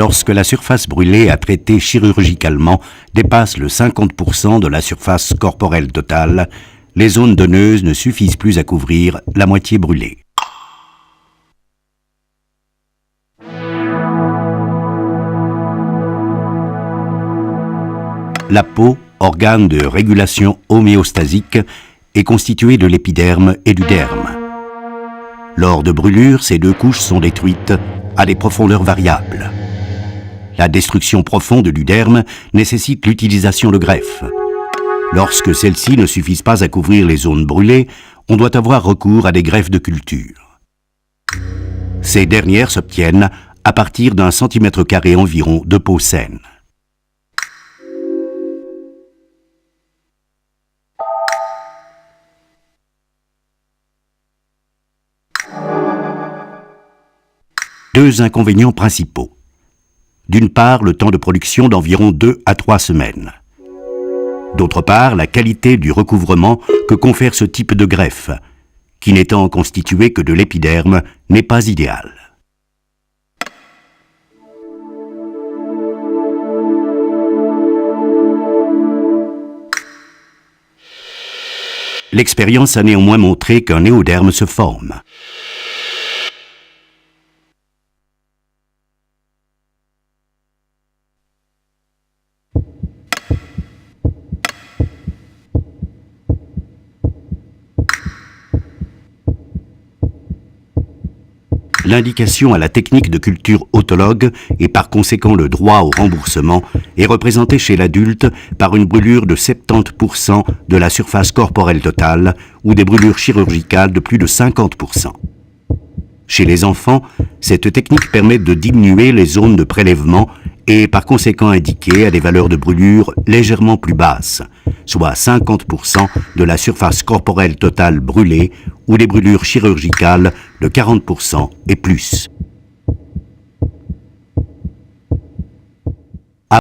lorsque la surface brûlée à traiter chirurgicalement dépasse le 50% de la surface corporelle totale, les zones donneuses ne suffisent plus à couvrir la moitié brûlée. La peau, organe de régulation homéostasique, est constituée de l'épiderme et du derme. Lors de brûlures, ces deux couches sont détruites à des profondeurs variables. La destruction profonde du derme nécessite l'utilisation de greffes. Lorsque celles-ci ne suffisent pas à couvrir les zones brûlées, on doit avoir recours à des greffes de culture. Ces dernières s'obtiennent à partir d'un centimètre carré environ de peau saine. Deux inconvénients principaux. D'une part, le temps de production d'environ 2 à 3 semaines. D'autre part, la qualité du recouvrement que confère ce type de greffe, qui n'étant constitué que de l'épiderme, n'est pas idéale. L'expérience a néanmoins montré qu'un néoderme se forme. L'indication à la technique de culture autologue et par conséquent le droit au remboursement est représenté chez l'adulte par une brûlure de 70% de la surface corporelle totale ou des brûlures chirurgicales de plus de 50%. Chez les enfants, cette technique permet de diminuer les zones de prélèvement et par conséquent indiquée à des valeurs de brûlure légèrement plus basses, soit 50% de la surface corporelle totale brûlée ou des brûlures chirurgicales de 40% et plus.